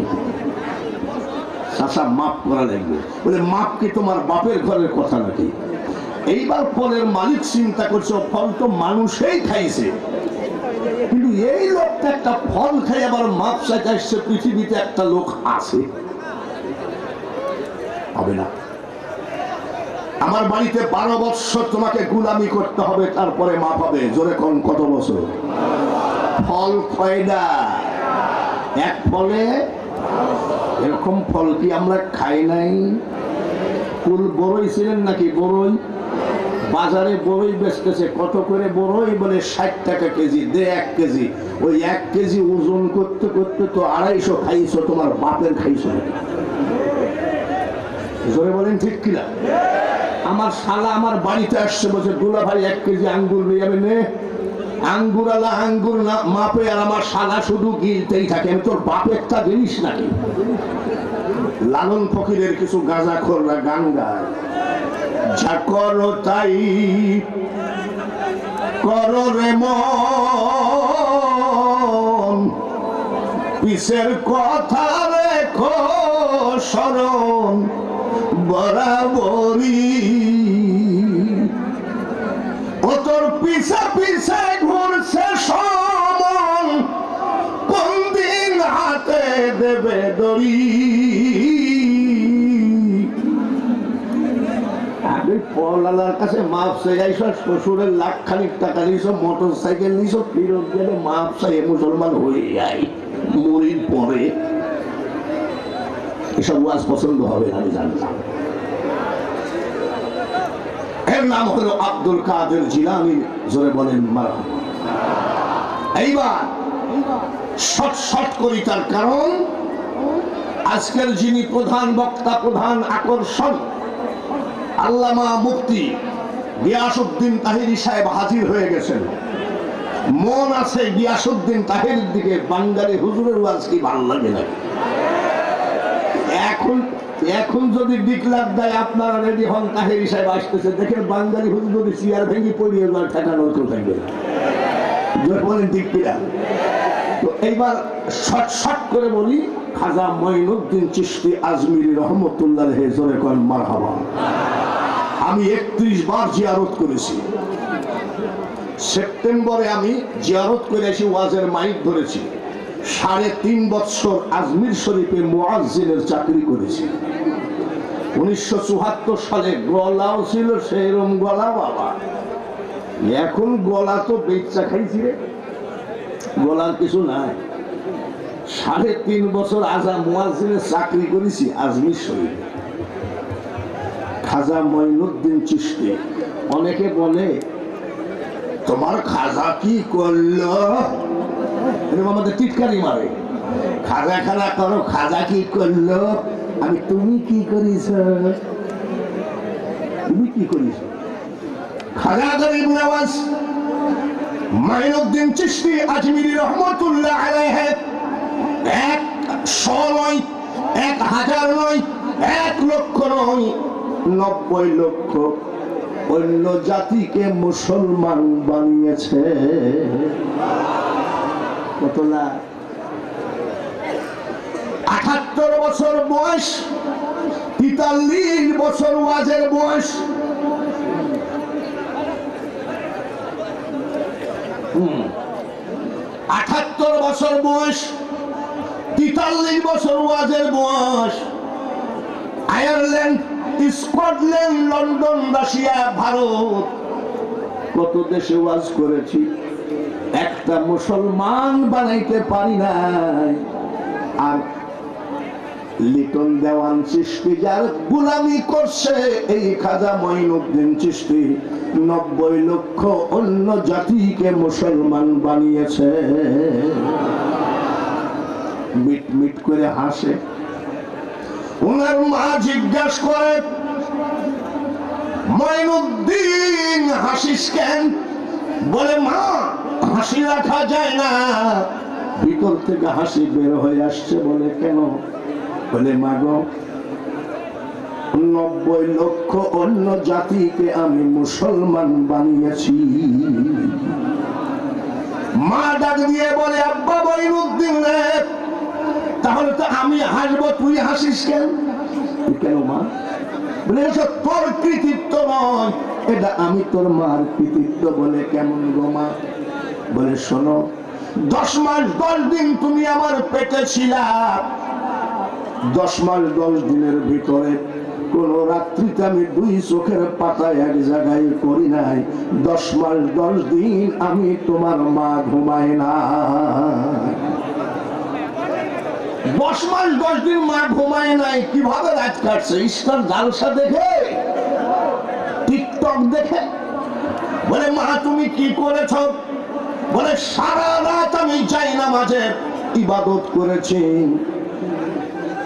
চাচা মাপ করা লাগবে। বলে মাপ কি তোমার বাপের ঘরের কথা নাকি? এইবার ফলের মালিক চিন্তা করছে, ফল তো মানুষই খাইছে, কিন্তু এই লোকটা একটা ফল খাই আবার মাপ চাইতে আসছে। পৃথিবীতে একটা লোক আছে? হবে না। আমার বাড়িতে 12 বছর তোমাকে গুলামি করতে হবে, তারপরে মাপ হবে। জোরে কোন কত বছর? ফল কয়টা? এক ফলে এরকম ফল কি আমরা খাই নাই? ফুল বড়ই ছিলেন নাকি? বড়ই বাজারে বড়ই বেচতেছে, কত করে বড়ই? বলে 60 টাকা কেজি। দে 1 কেজি। ওই 1 কেজি ওজন করতে করতে তো 250 খাইছো, তোমার বাপের খাইছো নাকি? জোরে বলেন ঠিক কিনা? আমার শালা আমার বাড়িতে আসছে, বলছে দুলা ভাই 1 কেজি আঙ্গুর নিয়ে যাবে। নে। আঙ্গুর আলা আঙ্গুর না মাপে, আর আমার শালা শুধু গিলতেই থাকে। আমি তোর বাপেরটা জিনিস নাকি? লালন ফকিরের কিছু গাঁজাখোররা গান গায়, যা করো তাই করো রে মন, পিছের কথা রেখো স্মরণ বরাবরই। ও তোর পিছে পিছে ঘুরছে সমন, কোন দিন হাতে দেবে দড়ি। ফলালার কাছে মাপ চাই, শ্বশুরের লাখখানিক টাকা নিছ, মোটর সাইকেল নিছ, ফিরত গেলে মাপ চাই মুসলমান হয়ে যায়। মরির পরে এসব ওয়াজ পছন্দ হবে না, আমি জানতাম। এর নাম হলো আব্দুল কাদের জিলানী। জোরে বলেন মারহাবা। এইবার শর্ট শর্ট করি, তার কারণ আজকের যিনি প্রধান বক্তা, প্রধান আকর্ষণ, আল্লামা মুফতি গিয়াসউদ্দিন তাহিরি সাহেব হাজির হয়ে গেছেন। মন আছে গিয়াসউদ্দিন তাহিরির দিকে। বাঙালি হুজুরের ওয়াজ কি ভালো লাগে না? এখন যদি ডিক্লার দেয় আপনারা রেডি হন, তাহিরি সাহেব আসতেছে, দেখেন বাঙালি হুজুর যদি চেয়ার ভেঙে পড়িয়ে যাওয়ার ঠেকানো কেউ থাকবে না। বলেন ঠিক কিনা? তো এইবার শর্ট করে বলি, খাজা মঈনুদ্দিন চিশতি আজমিরি রহমতুল্লাহ জোরে করেন মারহাবা। আমি 31 বার জিয়ারত করেছি। সেপ্টেম্বরে আমি জিয়ারত করেছি, ওয়াজের মাইক ধরেছি। 3.5 বছর আজমির শরীফে মুয়াজ্জিনের চাকরি করেছি। 1974 সালে গলাও ছিল সেরম গলা বাবা। এখন গলা তো বেচা খাইছি রে, গলার কিছু নাই। 3.5 বছর মুয়াজ্জিনের চাকরি করেছি আজমির শরীফে। খাজা মঈনুদ্দিন চিশতি। অনেকে বলে তোমার খাজা কি করলো, আমাদের টিটকারি মারে, খাজা খানা করো, খাজা কি করলো। আমি তুমি কি করিস, তুমি কি করিস? খাজা গরিব নওয়াজ মঈনুদ্দিন চিশতি আজমিরি রহমতুল্লাহ আলাইহি 100 নয়, 1000 নয়, 1 লক্ষ নয়, 90 লক্ষ অন্য জাতিকে মুসলমান বানিয়েছে। কত লাখ? 78 বছর বয়স, 43 বছর ওয়াজের বয়স। 78 বছর বয়স, 43 বছর ওয়াজের বয়স। Ireland, Scotland, London, Russia, Bharat, কত দেশে ওয়াজ করেছি, একটা মুসলমান বানাইতে পারি নাই। আর লিটন দেওয়ান চিশতি যার গোলামি করছে, এই খাজা মঈনুদ্দিন চিশতি 90 লক্ষ অন্য জাতিকে মুসলমান বানিয়েছে। মিট মিট করে হাসে। ওনার মা জিজ্ঞাসা করে, মঈনুদ্দিন হাসিস কেন? বলে মা হাসি রাখা যায় না, ভিতর থেকে হাসি বের হয়ে আসছে। বলে কেন? বলে মা গো, 90 লক্ষ অন্য জাতিকে আমি মুসলমান বানিয়েছি। মা ডাক দিয়ে বলে আব্বা মঈনুদ্দিন রে, তাহলে তো আমি হাসবো, তুই হাসিস কেন? কেন মা? বলে এটা তোর কৃতিত্ব নয়, এটা আমি তোর মার কৃতিত্ব। বলে কেমন গো মা? বলে শোনো, 10 মাস 10 দিন তুমি আমার পেটে ছিলা। 10 মাস 10 দিনের ভিতরে কোন রাত্রিতে আমি 2 চোখের পাতা এক জায়গায় করি নাই। 10 মাস 10 দিন আমি তোমার মা ঘুমায় না। 10 মাস 10 দিন মা ঘুমায় নাই। কিভাবে রাত কাটছে? স্টার জালসা দেখে, টিকটক দেখে। বলে মা তুমি কি করেছ? বলে সারা রাত আমি জায়নামাজে ইবাদত করেছি,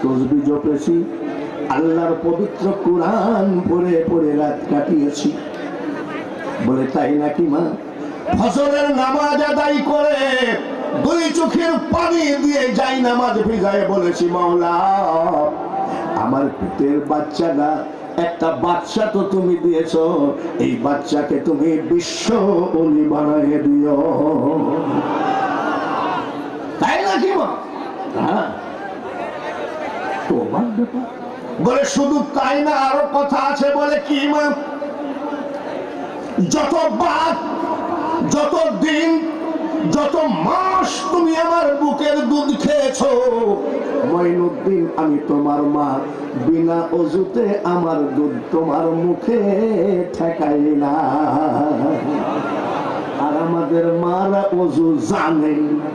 তাসবিহ জপেছি, আল্লাহর পবিত্র কোরআন পড়ে পড়ে রাত কাটিয়েছি। বলে তাই নাকি মা? ফজরের নামাজ আদায় করে 2 চোখের পানি দিয়ে জায়নামাজ ভিজায় বলেছি, মাওলা আমার পেটের বাচ্চাটা, একটা বাচ্চা তো তুমি দিয়েছো, এই বাচ্চাকে তুমি বিশ্ব ওলি বানিয়ে দিও। তাই নাকি মা? হ্যাঁ। বলে শুধু তাই না, আরো কথা আছে। বলে কি মা? যতবার, যত দিন, যত মাস তুমি আমার বুকের দুধ খেয়েছো মঈনুদ্দিন, আমি তোমার মা, বিনা অজুতে আমার দুধ তোমার মুখে ঠেকাই না। আর আমাদের মারা অজু জানে না।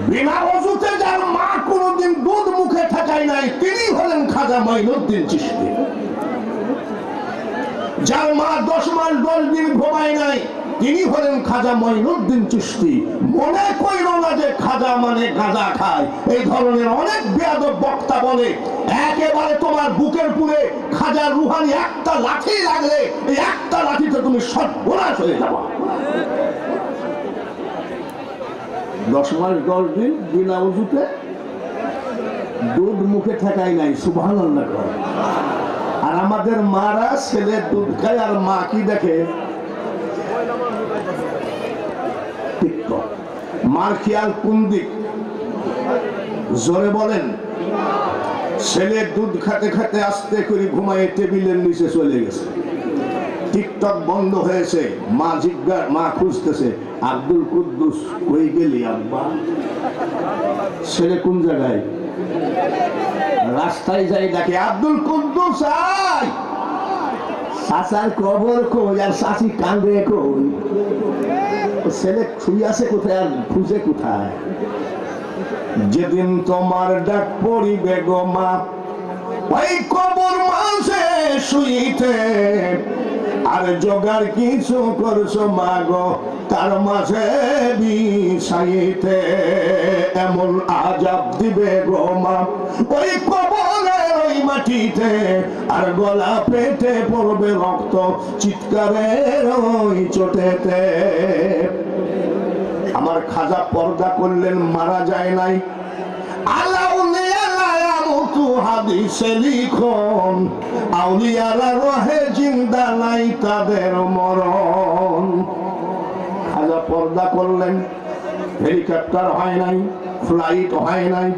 বিনা অজুতে যার মা কোনদিন দুধ মুখে ঠেকায় নাই, তিনি হলেন খাজা মঈনুদ্দিন চিশতি। যার মা 10 মাস 10 দিন ঘুমায় নাই, তিনি হলেন খাজা মঈনুদ্দিন চিশতি। মনে কইল না যে খাজা মানে গাঁজা খায়। এই ধরনের অনেক বেয়াদব বক্তা বলে একেবারে তোমার বুকের পুরে খাজা রুহানি একটা লাঠি লাগলে এই একটা লাঠিতে তুমি সর্বনাশ হয়ে যাবা। 10 মাস 10 দিন বিনা উযুতে দুধ মুখে ঠেকাই নাই, সুবহানাল্লাহ। আর আমাদের মারা ছেলে দুধ খায় আর মা কি দেখে? টিকটক। মার খেয়াল কোন দিক? জোরে বলেন। ছেলে দুধ খেতে খেতে আস্তে করে ঘুমায় টেবিলের নিচে চলে গেছে। টিকটক বন্ধ হয়েছে। মা খুঁজতেছে, আব্দুল কুদ্দুস কই গেলি আব্বা? ছেলে কোন জায়গায়? রাস্তায় যাই দেখে আব্দুল কুদ্দুস আই, চাচার কবর কই আর চাচি কান্দে কই? ছেলে শুয়ে আছে কোথায় আর খুঁজে কোথায়? যেদিন তোমার ডাক পড়িবে গো মা ওই কবর মাঝে শুইতে, আর জোগাড় কিছু করছো মা গো তার মাঝে বিছাইতে। এমন আজাব দিবে গো মা ওই কবরের ওই মাটিতে, আর গলা পেটে পড়বে রক্ত চিৎকারের ওই চোটেতে। আমার খাজা পর্দা করলেন, মারা যায় নাই। হাদিসে লিখন আউলিয়ারা রহে জিন্দা নাই তাদের মরণ। খাজা পর্দা করলেন। হেলিকপ্টার হয় নাই, ফ্লাইট হয় নাই,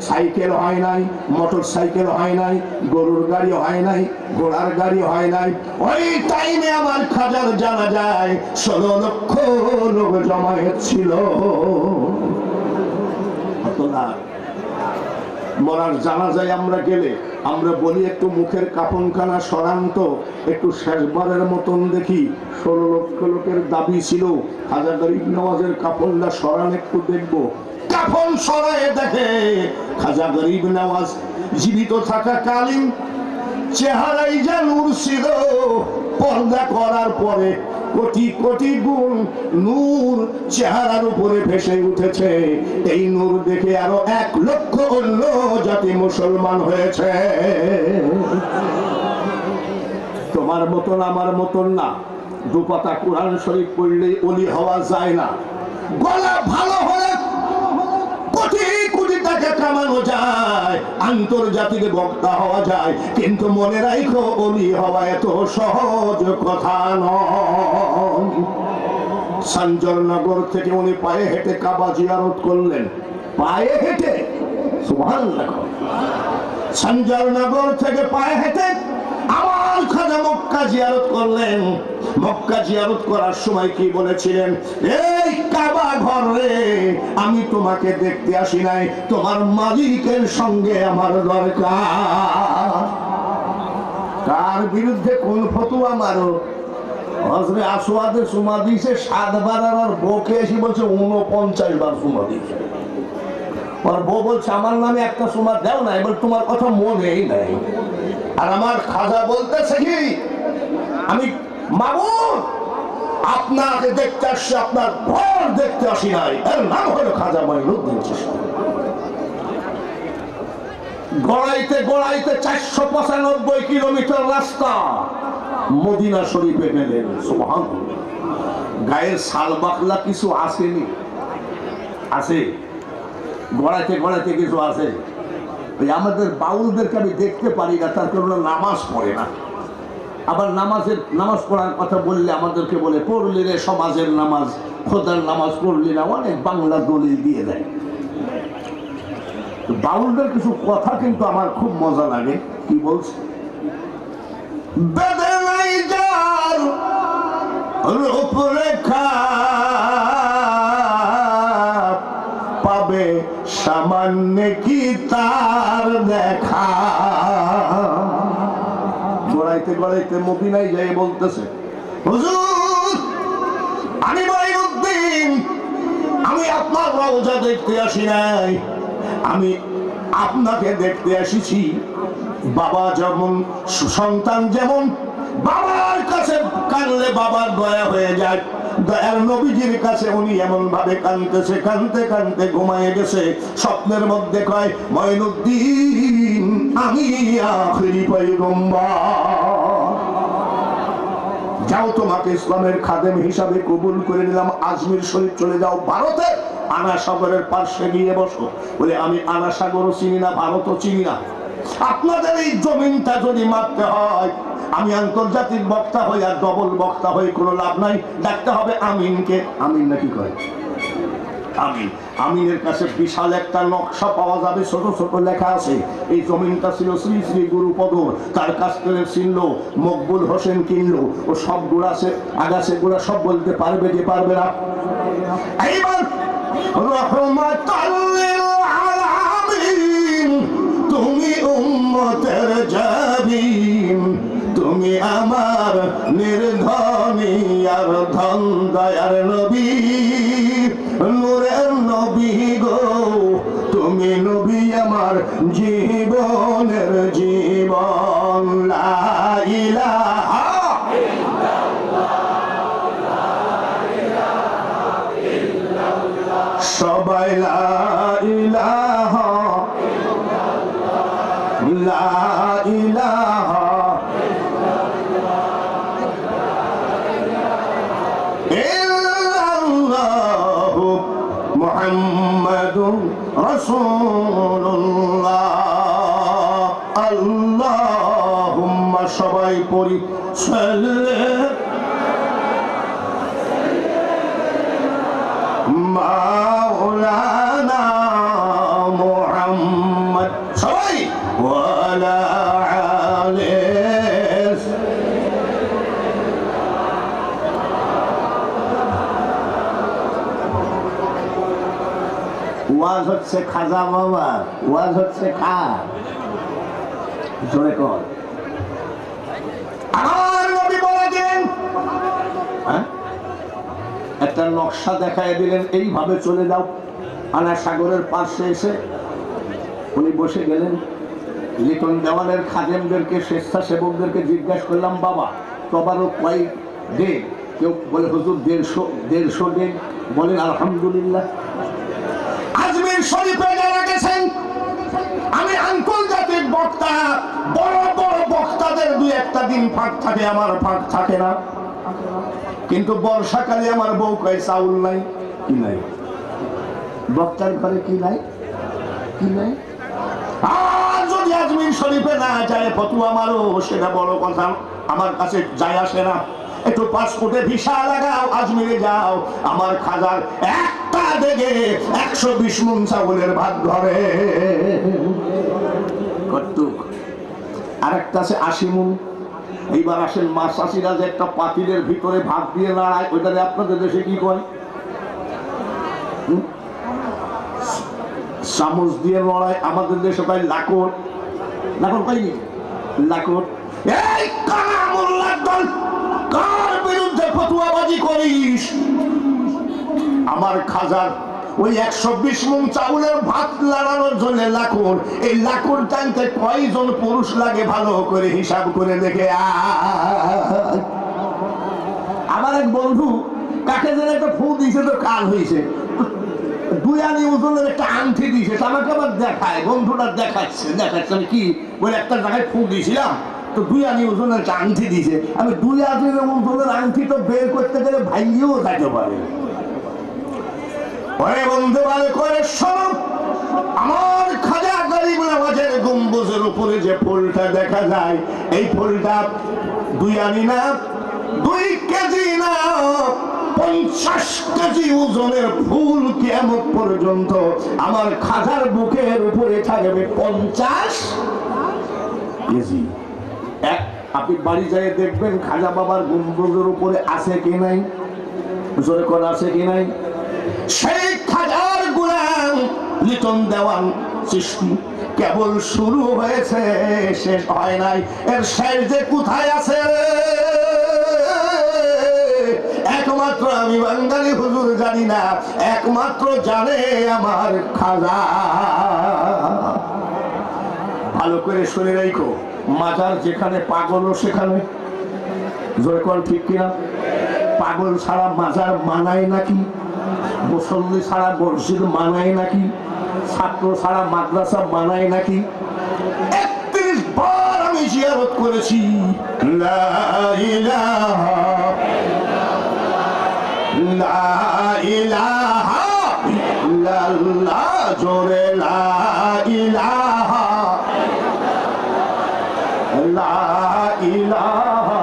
সাইকেল হয় নাই, মোটর সাইকেল হয় নাই, গরুর গাড়ি হয় নাই, ঘোড়ার গাড়ি হয় নাই। ওই টাইমে আমার খাজার জানা যায় 16 লক্ষ লোক জমায়েত ছিল। মরার জানাজায় আমরা গেলে আমরা বলি একটু মুখের কাফনখানা সরান্ত, একটু শেষবারের মতন দেখি। 16 লক্ষ লোকের দাবি ছিল খাজা গরিব নওয়াজের কাফনটা সরান, একটু দেখবো। কাফন সরায় দেখে খাজা গরিব নওয়াজ জীবিত থাকা কালীন চেহারাই যা নূর ছিল, পর্দা করার পরে কোটি কোটি গুণ নূর চেহারার উপরে ভেসে উঠেছে। এই নূর দেখে আরো 1 লক্ষ অন্য জাতি মুসলমান হয়েছে। তোমার মতন আমার মতন না। দুপাতা কোরআন শরীফ পড়লে ওলি হওয়া যায় না। গলা ভালো হলে কোটি কোটি টাকা কামানো যায়, আন্তর্জাতিক বক্তা হওয়া যায়, কিন্তু মনে রাখো ওলি হওয়া এত সহজ কথা নয়। সঞ্জরনগর থেকে উনি পায়ে হেঁটে কাবা জিয়ারত করলেন। পায়ে হেঁটে, সুবহানাল্লাহ। সঞ্জরনগর থেকে পায়ে হেঁটে আমার খাজা মক্কা জিয়ারত করলেন। মক্কা জিয়ারত করার সময় কি বলেছিলেন? এই কাবা ঘর রে, আমি তোমাকে দেখতে আসি নাই, তোমার মালিকের সঙ্গে আমার দরকার। কার বিরুদ্ধে কোন ফতোয়া মারো? হযরত আসওয়াদে সুমা দিয়েছে 7 বার, আর বউকে এসে বলছে 49 বার সুমা দিয়েছে। আর বউ বলছে আমার নামে একটা সুমা দাও না, এবার তোমার কথা মনেই নাই। আর আমার খাজা বলতেছে কি, আমি মাবুদ আপনাকে দেখতে আসছি, আপনার ঘর দেখতে আসি নাই। এর নাম হলো খাজা মঈনুদ্দিন চিশতি। গড়াইতে গড়াইতে 495 কিলোমিটার রাস্তা মদিনা শরীফে গেলেন। সুবহানাল্লাহ। গায়ের সাল বাকলা কিছু আসেনি? আছে। গড়াইতে গড়াইতে কিছু আছে। আমাদের বাউলদেরকে আমি দেখতে পারি না, তার কারণে নামাজ পড়ে না। আবার নামাজ পড়ার কথা বললে আমাদেরকে বলে পড়লি রে সমাজের নামাজ, খোদার নামাজ পড়লি না, অনেক বাংলা দলিল দিয়ে দেয়। বাউলদের কিছু কথা কিন্তু আমার খুব মজা লাগে। কি বলছে? বেদে নাই যার রূপরেখা, পাবে সামান্য কি তার দেখা। গড়াইতে গড়াইতে মদিনায় যাই বলতেছে, হুজুর আমি মঈনুদ্দিন, আমি আপনার রওজা দেখতে আসি নাই, আমি আপনাকে দেখতে আসিছি। বাবা যেমন, সন্তান যেমন বাবার কাছে কাঁদলে বাবার দয়া হয়ে যায়, দয়ার নবীজির কাছে উনি এমন ভাবে কাঁদতেছে, কাঁদতে কাঁদতে ঘুমায় গেছে। স্বপ্নের মধ্যে কয়, মঈনুদ্দিন আমি আখিরি পয়গম্বর, যাও তোমাকে ইসলামের খাদেম হিসাবে কবুল করে নিলাম, আজমির শরীফ চলে যাও, ভারতে আনা সাগরের পাশে গিয়ে বসো। বলে আমি আনা সাগরও চিনি না, ভারতও চিনি না, আপনাদের এই জমিনটা যদি মারতে হয়, আমি আন্তর্জাতিক বক্তা হই আর ডবল বক্তা হই কোনো লাভ নাই, ডাকতে হবে আমিনকে। আমিন নাকি কয় আমিন। আমিনের কাছে বিশাল একটা নকশা পাওয়া যাবে, ছোট ছোট লেখা আছে। এই জমিনটা ছিল শ্রী শ্রী গুরুপদর, তার কাছ থেকে চিনলো মকবুল হোসেন কিনলো। ও সব গুড়াছে আগাছে গুড়া সব বলতে পারবে যে পারবে না। এইবার রহমাতুল লিল আলামিন, তুমি উম্মতের জাবিন, তুমি আমার নির্ধনী আর ধন দয়ার নবী, নূরের নবী গো তুমি নবী আমার জীবনের জীবন। লা ইলাহা সবাই লা ইলাহা লা ইলাহা ইল্লাল্লাহু মুহাম্মাদুর রাসূলুল্লাহ। আল্লাহুম্মা সবাই পড়ি মাওলানা মুহাম্মদ, সবাই ওয়ালা আলিহি। ওয়াজ হচ্ছে খাজা বাবা, ওয়াজ হচ্ছে খা জোরে কর। আমার নবী বলেছেন, একটা নকশা দেখায় দিলেন, এইভাবে চলে যাও। আনা সাগরের পাশে এসে উনি বসে গেলেন। লিটন দেওয়ানের খাদেমদেরকে স্বেচ্ছাসেবকদেরকে জিজ্ঞাসা করলাম, বাবা তবারও কয় ডে? কেউ বলে হুজুর 150 ডে। বলেন আলহামদুলিল্লাহ। আজমির শরীফে যারা গেছেন, আমি আন্তর্জাতিক বক্তা, বড় বড় বক্তাদের 2-1টা দিন ফাঁক থাকে, আমার ফাঁক থাকে না। কিন্তু বর্ষাকালে আমার বউ কয় চাউল নাই। কি নাই? বক্তার ঘরে কি নাই? কি নাই? আর যদি আজমির শরীফে না যায় ফতুয়া মারো, সেটা বড় কথা, আমার কাছে যায় আসে না। একটু পাসপোর্টে ভিসা লাগাও, আজমিরে যাও, আমার খাজার একটা দেখে 120 মণ চাউলের ভাত ধরে। কটুক আর একটা আছে 80 মণ। এইবার আসেন মাছ চাষিরা যে একটা পাতিলের ভিতরে ভাত দিয়ে লড়ায়, ওইটারে আপনাদের দেশে কি কয়? চামচ দিয়ে লড়াই, আমাদের দেশে কয় লাকড়। লাকড় পাইনি? লাকড়। এই কালামুল্লাহ দল, কার বিরুদ্ধে ফতুয়াবাজি করিস? আমার খাজার ওই 120 মণ চাউলের ভাত লাড়ানোর জন্য লাকড়। এই লাকড় টানতে কয়জন পুরুষ লাগে ভালো করে হিসাব করে দেখে। আমার এক বন্ধু কাকে যেন একটা ফু দিয়েছে, তো কাল হয়েছে, 2 আনি ওজনের একটা আংটি দিয়েছে। আমাকে আবার দেখায়, বন্ধুটা দেখাচ্ছে আমি কি বলে একটা জায়গায় ফু দিয়েছিলাম, তো 2 আনি ওজনের একটা আংটি দিয়েছে। আমি 2 আনি ওজনের আংটি তো বের করতে গেলে ভাইয়েও যাইতে পারে। বন্ধু ভালো করে শোনো, আমার খাজা গরিব নওয়াজের গম্বুজের উপরে যে ফুলটা দেখা যায়, এই ফুলটা 2 আনি না, 2 কেজি না, 50 কেজি ওজনের ফুল কিয়ামত পর্যন্ত আমার খাজার বুকের উপরে থাকবে 50 কেজি। আপনি বাড়ি যাই দেখবেন খাজা বাবার গম্বুজের উপরে আছে কি নাই, জোরে করে আছে কি নাই। সেই খাজার গোলাম লিটন দেওয়ান সৃষ্টি কেবল শুরু হয়েছে, শেষ হয় নাই। এর শেষ যে কোথায় আছে একমাত্র আমি বাঙালি হুজুর জানি না, একমাত্র জানে আমার খাজা। ভালো করে শুনে রাখো, মাজার যেখানে পাগল সেখানে, জোরে কর ঠিক কিনা? পাগল ছাড়া মাজার মানায় নাকি, মুসল্লি ছাড়া মসজিদ মানায় নাকি, ছাত্র ছাড়া মাদ্রাসা মানায় নাকি? 31 বার আমি জিয়ারত করেছি। লা ইলাহা লা ইলাহা ইল্লাল্লাহ, জোরে লা ইলাহা লা ইলাহা,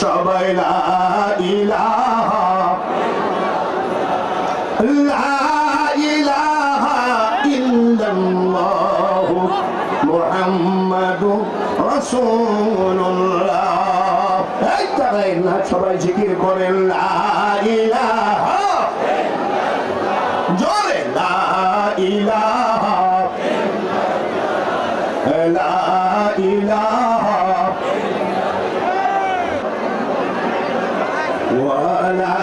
সবাই লা ইলাহা লা ইলাহা ইল্লাল্লাহ মুহাম্মাদুর রাসূলুল্লাহ। এই তারাই না সবাই জিকির করেন লা ইলাহা, জোরে লা ইলাহা লা ইলাহা ওয়ালা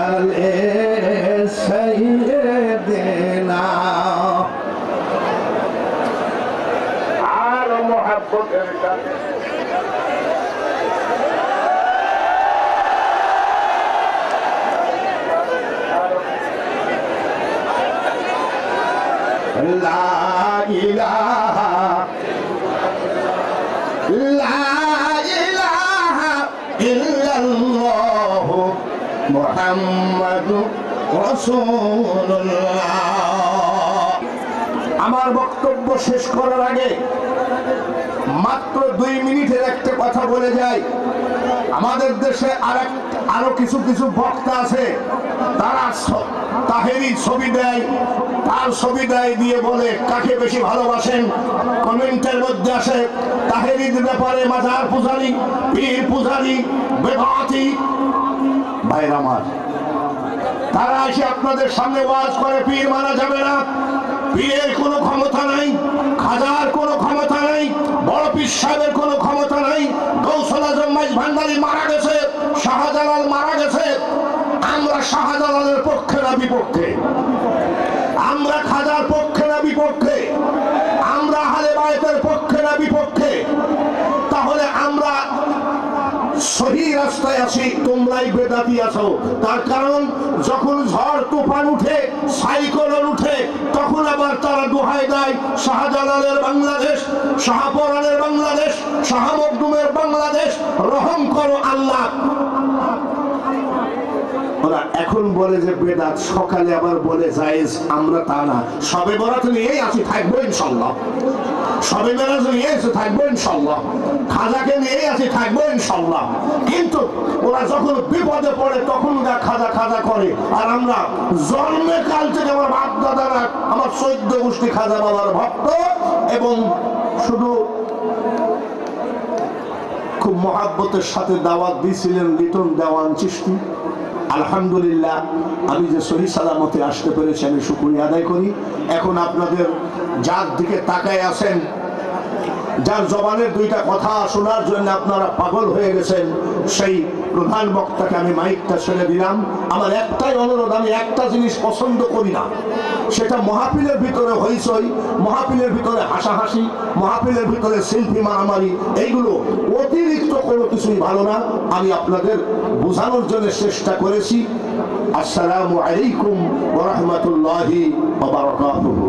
আলি সাইয়্যিদিনা। আর মুহাব্বতের সাথে লা ইলাহা লা ইলাহা ইল্লাল্লাহ মুহাম্মাদুর রাসূলুল্লাহ। আমার বক্তব্য শেষ করার আগে মাত্র 2 মিনিটের একটা কথা বলে যাই। আমাদের দেশে আরো কিছু কিছু বক্তা আছে, তারা তাহেরি ছবি দেয়, তার ছবি দেয় দিয়ে বলে কাকে বেশি ভালোবাসেন। কমেন্টের মধ্যে আসে তাহেরির ব্যাপারে মাজার পূজারি, পীর পূজারি, বেদাতি। ভাইরা আমার, তারা এসে আপনাদের সামনে ওয়াজ করে পীর মারা যাবে না, পীরের কোনো ক্ষমতা নাই, খাজার কোনো ক্ষমতা নাই, বড় পীর সাহেবের কোনো ক্ষমতা নাই, গৌসুল আজম মাইজ ভান্ডারী মারা গেছে, শাহজালাল মারা গেছে। আমরা শাহজালালের পক্ষে না বিপক্ষে? আমরা খাজার পক্ষে না বিপক্ষে? আমরা আহলে বায়তের পক্ষে না বিপক্ষে? তাহলে আমরা সহি রাস্তায় আছি, তোমরাই বেদাতি আছো। তার কারণ যখন ঝড় তুফান উঠে, সাইক্লোন উঠে, তখন আবার তারা দোহাই দেয় শাহজালালের বাংলাদেশ, শাহপরানের বাংলাদেশ, শাহ মখদুমের বাংলাদেশ, রহম করো আল্লাহ। ওরা এখন বলে যে বেদাত, সকালে আবার বলে জায়েজ। আমরা তা না, সবে বরাত নিয়েই আছি, থাকবো ইনশাল্লাহ। সবে মেরাজ নিয়ে থাকবো ইনশাল্লাহ, খাজাকে নিয়েই আছি, থাকবো ইনশাল্লাহ। কিন্তু ওরা যখন বিপদে পড়ে তখন খাজা খাজা করে। আর আমরা জন্মে কাল থেকে আমার বাপ দাদারা, আমার 14 গোষ্ঠী খাজা বাবার ভক্ত, এবং শুধু খুব মহাব্বতের সাথে দাওয়াত দিয়েছিলেন লিটন দেওয়ান চিশতি। আলহামদুলিল্লাহ, আমি যে সহি সালামতে আসতে পেরেছি আমি শুকরিয়া আদায় করি। এখন আপনাদের যার দিকে তাকায় আছেন, যার জবানের 2টা কথা শোনার জন্য আপনারা পাগল হয়ে গেছেন, সেই প্রধান বক্তাকে আমি মাইকটা ছেড়ে দিলাম। আমার একটাই অনুরোধ, আমি একটা জিনিস পছন্দ করি না, সেটা মাহফিলের ভিতরে হইচই, মাহফিলের ভিতরে হাসাহাসি, মাহফিলের ভিতরে সেলফি মারামারি, এইগুলো অতিরিক্ত কোনো কিছুই ভালো না। আমি আপনাদের বোঝানোর জন্য চেষ্টা করেছি। আসসালামু আলাইকুম ওয়া রাহমাতুল্লাহি ওয়া বারাকাতুহু।